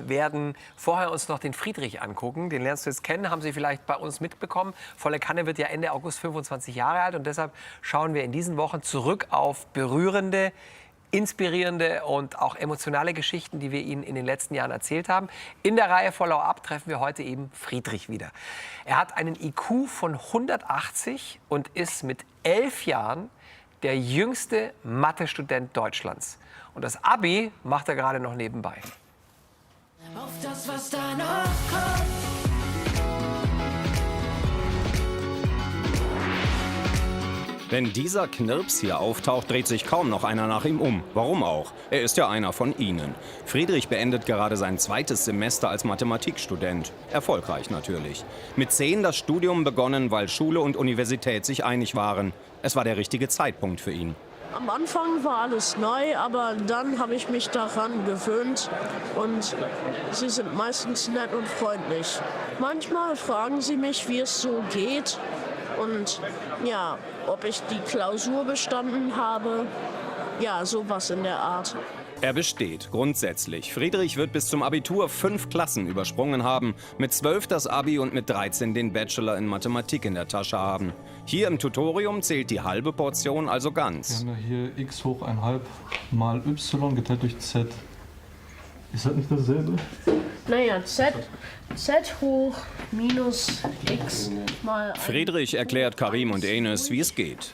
Wir werden vorher uns noch den Friedrich angucken. Den lernst du jetzt kennen, haben Sie vielleicht bei uns mitbekommen. Volle Kanne wird ja Ende August 25 Jahre alt und deshalb schauen wir in diesen Wochen zurück auf berührende, inspirierende und auch emotionale Geschichten, die wir Ihnen in den letzten Jahren erzählt haben. In der Reihe Follow Up treffen wir heute eben Friedrich wieder. Er hat einen IQ von 180 und ist mit 11 Jahren der jüngste Mathe-Student Deutschlands. Und das Abi macht er gerade noch nebenbei. Auf das, was da noch kommt. Wenn dieser Knirps hier auftaucht, dreht sich kaum noch einer nach ihm um. Warum auch? Er ist ja einer von Ihnen. Friedrich beendet gerade sein zweites Semester als Mathematikstudent. Erfolgreich natürlich. Mit 10 das Studium begonnen, weil Schule und Universität sich einig waren. Es war der richtige Zeitpunkt für ihn. Am Anfang war alles neu, aber dann habe ich mich daran gewöhnt und sie sind meistens nett und freundlich. Manchmal fragen sie mich, wie es so geht und ja, ob ich die Klausur bestanden habe. Ja, sowas in der Art. Er besteht, grundsätzlich. Friedrich wird bis zum Abitur 5 Klassen übersprungen haben, mit 12 das Abi und mit 13 den Bachelor in Mathematik in der Tasche haben. Hier im Tutorium zählt die halbe Portion also ganz. Wir haben ja hier x hoch 1/2 mal y geteilt durch z. Ist das nicht dasselbe? Naja, z hoch minus x mal 1. Friedrich erklärt Karim und Enes, wie es geht.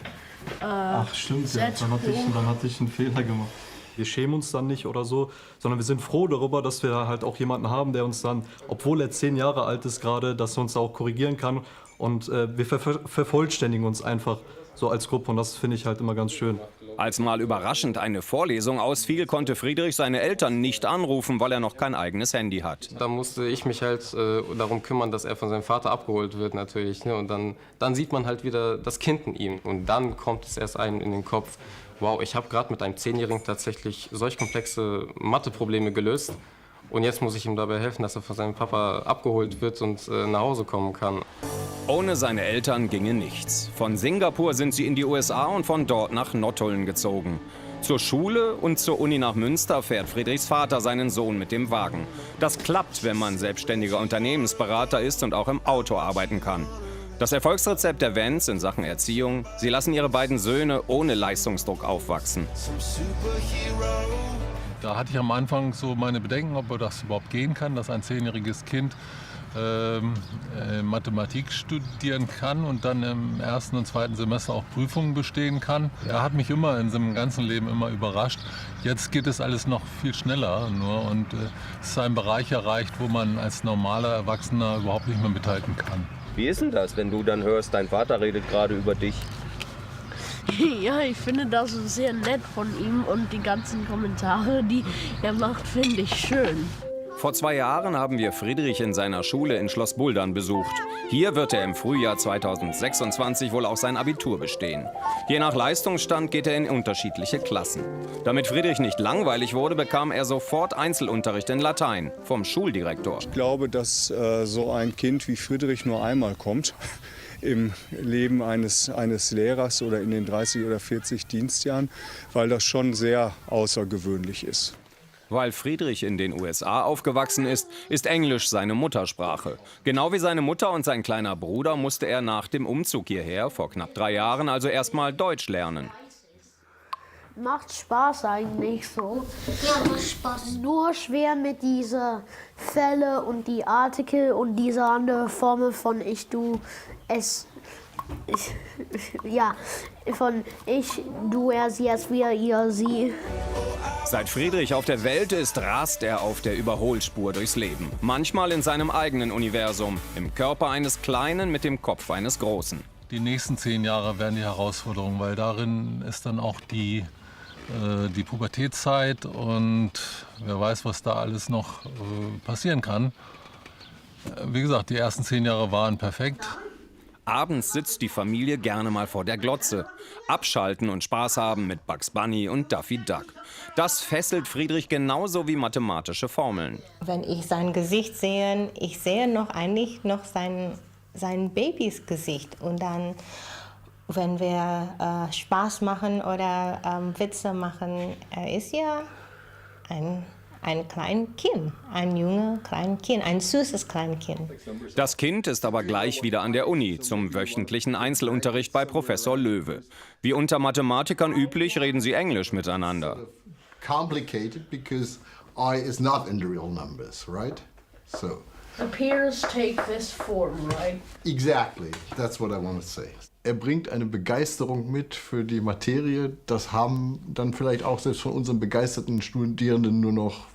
Ach stimmt, ja. Dann hatte ich einen Fehler gemacht. Wir schämen uns dann nicht oder so, sondern wir sind froh darüber, dass wir halt auch jemanden haben, der uns dann, obwohl er 10 Jahre alt ist gerade, dass er uns auch korrigieren kann. Und wir vervollständigen uns einfach so als Gruppe und das finde ich halt immer ganz schön. Als mal überraschend eine Vorlesung ausfiel, konnte Friedrich seine Eltern nicht anrufen, weil er noch kein eigenes Handy hat. Da musste ich mich halt darum kümmern, dass er von seinem Vater abgeholt wird natürlich. Ne? Und dann sieht man halt wieder das Kind in ihm. Und dann kommt es erst einem in den Kopf, wow, ich habe gerade mit einem 10-Jährigen tatsächlich solch komplexe Matheprobleme gelöst. Und jetzt muss ich ihm dabei helfen, dass er von seinem Papa abgeholt wird und nach Hause kommen kann. Ohne seine Eltern ginge nichts. Von Singapur sind sie in die USA und von dort nach Nottuln gezogen. Zur Schule und zur Uni nach Münster fährt Friedrichs Vater seinen Sohn mit dem Wagen. Das klappt, wenn man selbstständiger Unternehmensberater ist und auch im Auto arbeiten kann. Das Erfolgsrezept der Vents in Sachen Erziehung: Sie lassen ihre beiden Söhne ohne Leistungsdruck aufwachsen. Da hatte ich am Anfang so meine Bedenken, ob das überhaupt gehen kann, dass ein 10-jähriges Kind Mathematik studieren kann und dann im 1. und 2. Semester auch Prüfungen bestehen kann. Er hat mich immer in seinem ganzen Leben immer überrascht. Jetzt geht es alles noch viel schneller nur und es ist ein Bereich erreicht, wo man als normaler Erwachsener überhaupt nicht mehr mithalten kann. Wie ist denn das, wenn du dann hörst, dein Vater redet gerade über dich? Ja, ich finde das sehr nett von ihm und die ganzen Kommentare, die er macht, finde ich schön. Vor 2 Jahren haben wir Friedrich in seiner Schule in Schloss Buldern besucht. Hier wird er im Frühjahr 2026 wohl auch sein Abitur bestehen. Je nach Leistungsstand geht er in unterschiedliche Klassen. Damit Friedrich nicht langweilig wurde, bekam er sofort Einzelunterricht in Latein vom Schuldirektor. Ich glaube, dass so ein Kind wie Friedrich nur einmal kommt im Leben eines Lehrers oder in den 30 oder 40 Dienstjahren, weil das schon sehr außergewöhnlich ist. Weil Friedrich in den USA aufgewachsen ist, ist Englisch seine Muttersprache. Genau wie seine Mutter und sein kleiner Bruder musste er nach dem Umzug hierher, vor knapp 3 Jahren, also erstmal Deutsch lernen. Macht Spaß eigentlich so. Ja, macht Spaß. Nur schwer mit dieser Fälle und die Artikel und diese andere Formel von ich, du, es. Ja, von ich, du, er, sie, es, wir, ihr, sie. Seit Friedrich auf der Welt ist, rast er auf der Überholspur durchs Leben. Manchmal in seinem eigenen Universum, im Körper eines Kleinen mit dem Kopf eines Großen. Die nächsten 10 Jahre werden die Herausforderung, weil darin ist dann auch die Pubertätszeit und wer weiß, was da alles noch passieren kann. Wie gesagt, die ersten 10 Jahre waren perfekt. Abends sitzt die Familie gerne mal vor der Glotze. Abschalten und Spaß haben mit Bugs Bunny und Daffy Duck. Das fesselt Friedrich genauso wie mathematische Formeln. Wenn ich sein Gesicht sehe, ich sehe eigentlich noch sein Babys Gesicht. Und dann, wenn wir Spaß machen oder Witze machen, er ist ja ein kleines Kind, ein junges kleines Kind, ein süßes kleines Kind. Das Kind ist aber gleich wieder an der Uni zum wöchentlichen Einzelunterricht bei Professor Löwe. Wie unter Mathematikern üblich, reden sie Englisch miteinander. Complicated because I is not in the real numbers, right? So. The pairs take this form, right? Exactly, that's what I want to say. Er bringt eine Begeisterung mit für die Materie. Das haben dann vielleicht auch selbst von unseren begeisterten Studierenden nur noch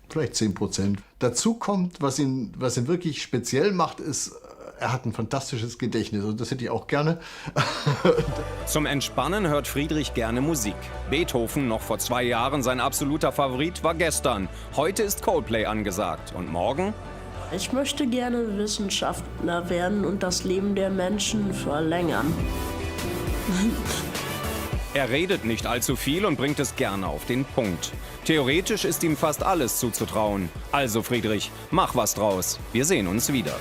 vielleicht 10%. Dazu kommt, was ihn wirklich speziell macht, ist, er hat ein fantastisches Gedächtnis und das hätte ich auch gerne. Zum Entspannen hört Friedrich gerne Musik. Beethoven, noch vor 2 Jahren sein absoluter Favorit, war gestern. Heute ist Coldplay angesagt. Und morgen? Ich möchte gerne Wissenschaftler werden und das Leben der Menschen verlängern. Er redet nicht allzu viel und bringt es gerne auf den Punkt. Theoretisch ist ihm fast alles zuzutrauen. Also Friedrich, mach was draus. Wir sehen uns wieder.